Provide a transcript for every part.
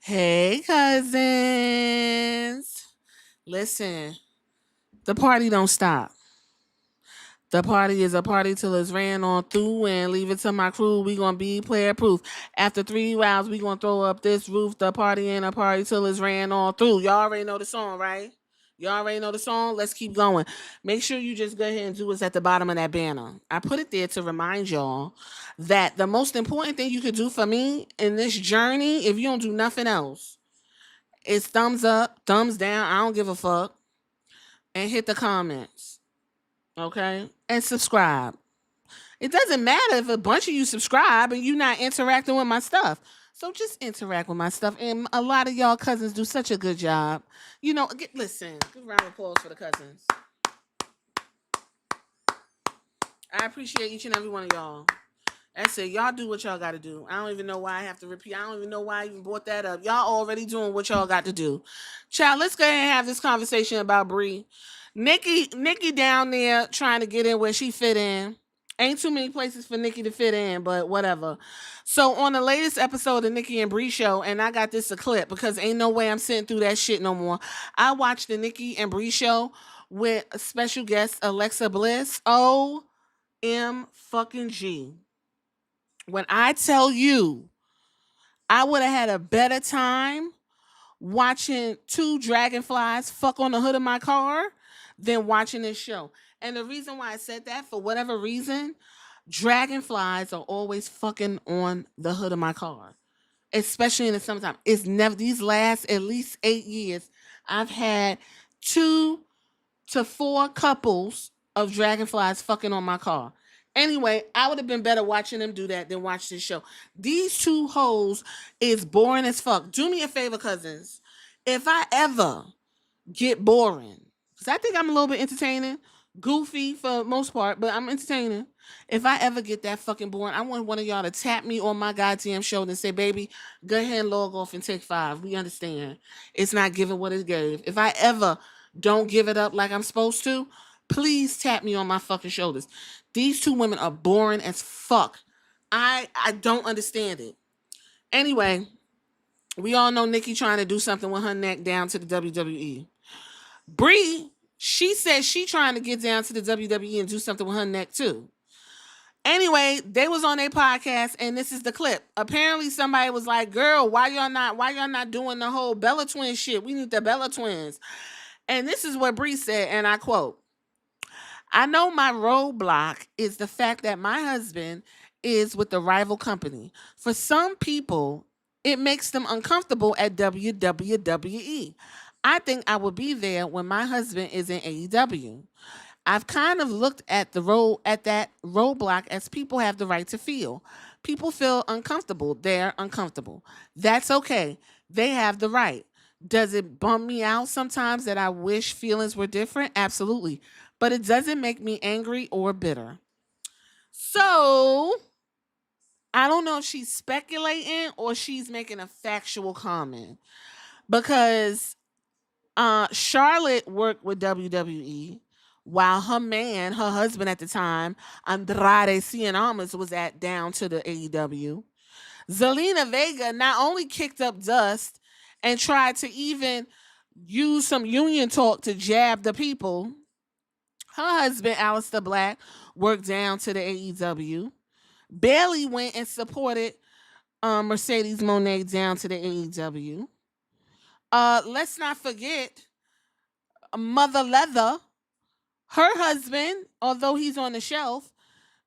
Hey, cousins. Listen, the party don't stop. The party is a party till it's ran on through and leave it to my crew. We gonna be player proof. After 3 rounds, we gonna throw up this roof. The party ain't a party till it's ran on through. Y'all already know the song, right? Y'all already know the song. Let's keep going. Make sure you just go ahead and do what's at the bottom of that banner. I put it there to remind y'all that the most important thing you could do for me in this journey, if you don't do nothing else, is thumbs up, thumbs down. I don't give a fuck. And hit the comments. Okay? And subscribe. It doesn't matter if a bunch of you subscribe and you're not interacting with my stuff. So just interact with my stuff. And a lot of y'all cousins do such a good job. Listen, good round of applause for the cousins. I appreciate each and every one of y'all. That's it. Y'all do what y'all got to do. I don't even know why I have to repeat. I don't even know why I even brought that up. Y'all already doing what y'all got to do. Child, let's go ahead and have this conversation about Brie. Nikki down there trying to get in where she fit in. Ain't too many places for Nikki to fit in, but whatever. So on the latest episode of Nikki and Brie show, and I got this a clip because ain't no way I'm sitting through that shit no more. I watched the Nikki and Brie show with a special guest Alexa Bliss. fucking G. When I tell you, I would have had a better time watching two dragonflies fuck on the hood of my car than watching this show. And the reason why I said that, for whatever reason, dragonflies are always fucking on the hood of my car, especially in the summertime. It's never, these last at least 8 years, I've had 2 to 4 couples of dragonflies fucking on my car. Anyway, I would have been better watching them do that than watch this show. These two hoes is boring as fuck. Do me a favor, cousins. If I ever get boring, because I think I'm a little bit entertaining, goofy for the most part, but I'm entertaining. If I ever get that fucking boring, I want one of y'all to tap me on my goddamn shoulder and say, baby, go ahead and log off and take 5. We understand. It's not giving what it gave. If I ever don't give it up like I'm supposed to, please tap me on my fucking shoulders. These two women are boring as fuck. I don't understand it. Anyway, we all know Nikki trying to do something with her neck down to the WWE. Brie, she said she trying to get down to the WWE and do something with her neck too. Anyway, they was on their podcast and this is the clip. Apparently somebody was like, girl, why y'all not doing the whole Bella Twins shit? We need the Bella Twins. And this is what Brie said, and I quote, I know my roadblock is the fact that my husband is with the rival company. For some people, it makes them uncomfortable at WWE. I think I will be there when my husband is in AEW. I've kind of looked at that roadblock as people have the right to feel. People feel uncomfortable. They're uncomfortable. That's okay. They have the right. Does it bum me out sometimes that I wish feelings were different? Absolutely. But it doesn't make me angry or bitter. So I don't know if she's speculating or she's making a factual comment because Charlotte worked with WWE while her husband at the time, Andrade Cien Almas, was at down to the AEW. Zelina Vega not only kicked up dust and tried to even use some union talk to jab the people. Her husband, Aleister Black, worked down to the AEW. Bailey went and supported Mercedes Moné down to the AEW. Let's not forget Mother Leather. Her husband, although he's on the shelf,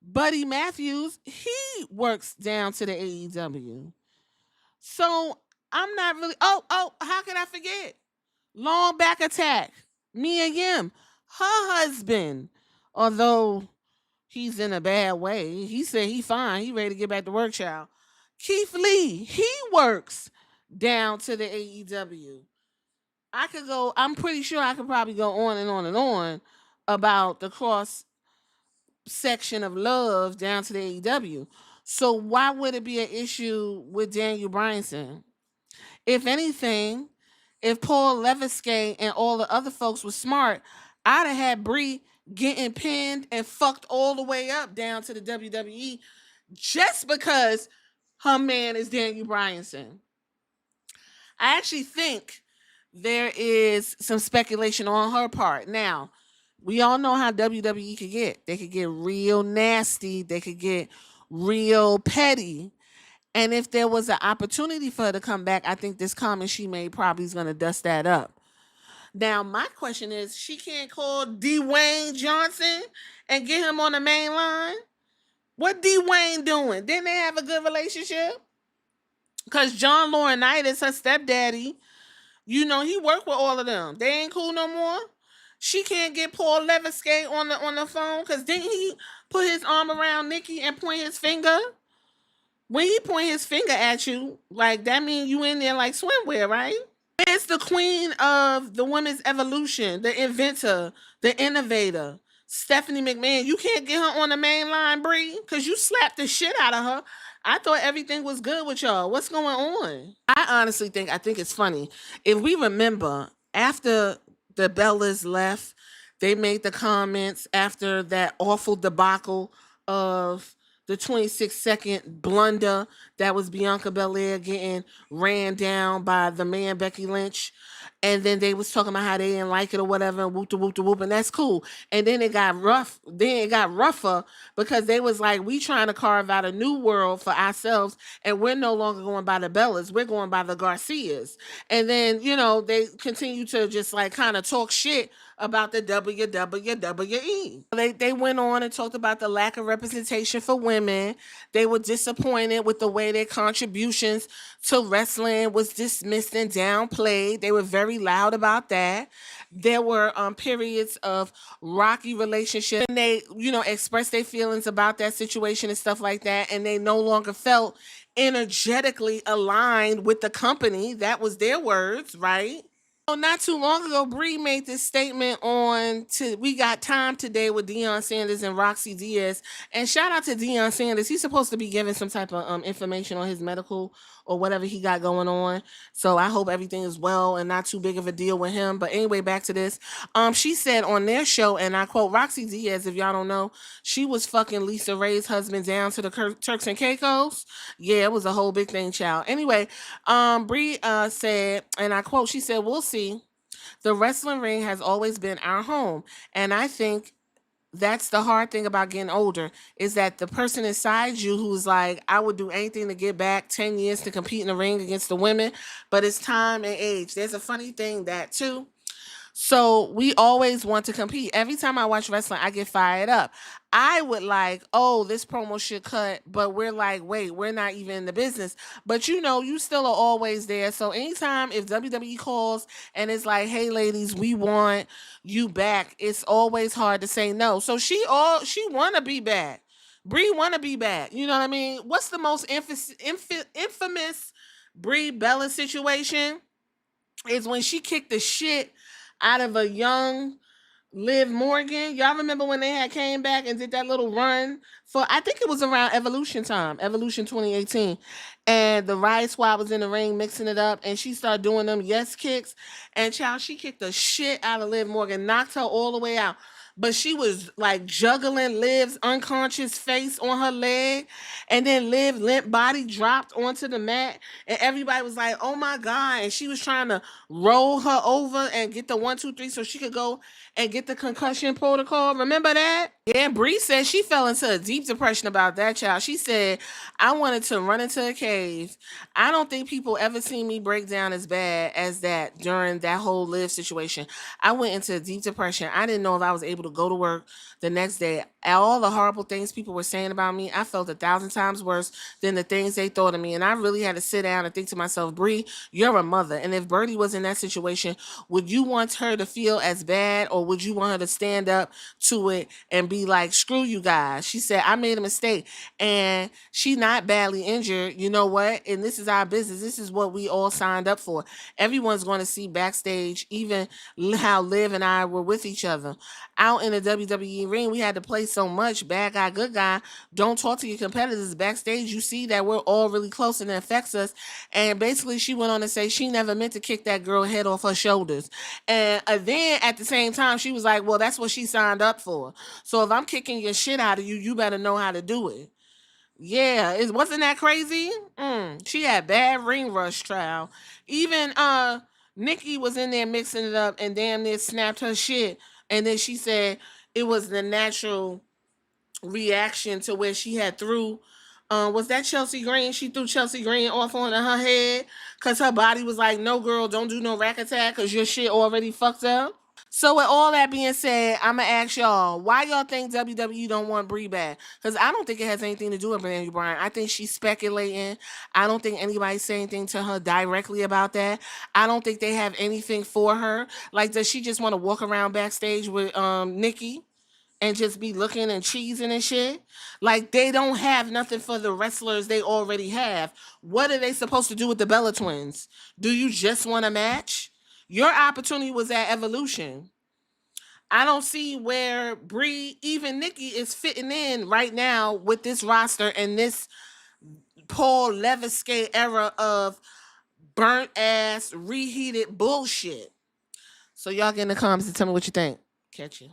Buddy Matthews, he works down to the AEW. So I'm not really. How can I forget? Long back attack. Mia Yim. Her husband, although he's in a bad way, he said he fine. He ready to get back to work, child. Keith Lee, he works down to the AEW. I'm pretty sure I could probably go on and on and on about the cross section of love down to the AEW. So why would it be an issue with Daniel Bryanson? If anything, if Paul Leviskay and all the other folks were smart, I'd have had Brie getting pinned and fucked all the way up down to the WWE just because her man is Daniel Bryanson. I actually think there is some speculation on her part. Now, we all know how WWE could get. They could get real nasty. They could get real petty. And if there was an opportunity for her to come back, I think this comment she made probably is going to dust that up. Now, my question is, she can't call Dwayne Johnson and get him on the main line? What Dwayne doing? Didn't they have a good relationship? Because John Laurinaitis, her stepdaddy, you know, he worked with all of them. They ain't cool no more. She can't get Paul Leviskate on the phone because didn't he put his arm around Nikki and point his finger? When he point his finger at you, like that means you in there like swimwear, right? It's the queen of the women's evolution, the inventor, the innovator, Stephanie McMahon. You can't get her on the main line, Brie, because you slapped the shit out of her. I thought everything was good with y'all. What's going on? I think it's funny. If we remember, after the Bellas left, they made the comments after that awful debacle of the 26-second blunder that was Bianca Belair getting ran down by the man Becky Lynch. And then they was talking about how they didn't like it or whatever, and whoop de whoop de whoop, and that's cool. And then it got rough. Then it got rougher because they was like, we trying to carve out a new world for ourselves, and we're no longer going by the Bellas, we're going by the Garcias. And then, you know, they continue to just like kind of talk shit about the WWE. They went on and talked about the lack of representation for women. They were disappointed with the way their contributions to wrestling was dismissed and downplayed. They were very loud about that. There were periods of rocky relationship, and they, you know, expressed their feelings about that situation and stuff like that, and they no longer felt energetically aligned with the company. That was their words, right? So not too long ago, Brie made this statement on to We Got Time Today with Deion Sanders and Roxy Diaz. And shout out to Deion Sanders. He's supposed to be giving some type of information on his medical or whatever he got going on. So I hope everything is well and not too big of a deal with him. But anyway, back to this. She said on their show, and I quote, Roxy Diaz, if y'all don't know, she was fucking Lisa Ray's husband down to the Turks and Caicos. Yeah, it was a whole big thing, child. Anyway, Brie said, and I quote, she said, we'll see. The wrestling ring has always been our home. And I think that's the hard thing about getting older is that the person inside you who's like, I would do anything to get back 10 years to compete in the ring against the women, but it's time and age. There's a funny thing that too. So we always want to compete. Every time I watch wrestling, I get fired up. I would like, oh, this promo should cut, but we're like, wait, we're not even in the business. But you know, you still are always there. So anytime if WWE calls and it's like, hey ladies, we want you back, it's always hard to say no. So she wanna be back. Brie wanna be back. You know what I mean? What's the most infamous Brie Bella situation? Is when she kicked the shit out of a young Liv Morgan. Y'all remember when they had came back and did that little run for, I think it was around Evolution time, Evolution 2018. And the Riot Squad was in the ring mixing it up, and she started doing them yes kicks. And child, she kicked the shit out of Liv Morgan, knocked her all the way out. But she was like juggling Liv's unconscious face on her leg, and then Liv limp body dropped onto the mat, and everybody was like, "Oh my god!" And she was trying to roll her over and get the 1, 2, 3 so she could go and get the concussion protocol. Remember that? Yeah, Bree said she fell into a deep depression about that, child. She said, I wanted to run into a cave. I don't think people ever seen me break down as bad as that during that whole Liv situation. I went into a deep depression. I didn't know if I was able to go to work the next day. All the horrible things people were saying about me, I felt 1,000 times worse than the things they thought of me. And I really had to sit down and think to myself, Bree, you're a mother. And if Birdie was in that situation, would you want her to feel as bad, or would you want her to stand up to it and be like, screw you guys? She said, I made a mistake and she not badly injured. You know what? And this is our business. This is what we all signed up for. Everyone's going to see backstage, even how Liv and I were with each other. Out in the WWE ring, we had to play so much bad guy, good guy. Don't talk to your competitors backstage. You see that we're all really close and it affects us. And basically, she went on to say she never meant to kick that girl head off her shoulders. And then at the same time, she was like, well, that's what she signed up for. So if I'm kicking your shit out of you, you better know how to do it. Yeah, wasn't that crazy? She had bad ring rush trial. Even Nikki was in there mixing it up and damn near snapped her shit. And then she said it was the natural reaction to where she had threw was that Chelsea Green? She threw Chelsea Green off onto her head because her body was like, no girl, don't do no rack attack because your shit already fucked up. So with all that being said, I'ma ask y'all, why y'all think WWE don't want Brie back? Because I don't think it has anything to do with Brandy Bryan. I think she's speculating. I don't think anybody said anything to her directly about that. I don't think they have anything for her. Like, does she just want to walk around backstage with Nikki and just be looking and cheesing and shit? Like, they don't have nothing for the wrestlers they already have. What are they supposed to do with the Bella Twins? Do you just want a match? Your opportunity was at Evolution. I don't see where Brie, even Nikki, is fitting in right now with this roster and this Paul Leviskate era of burnt ass, reheated bullshit. So y'all get in the comments and tell me what you think. Catch you.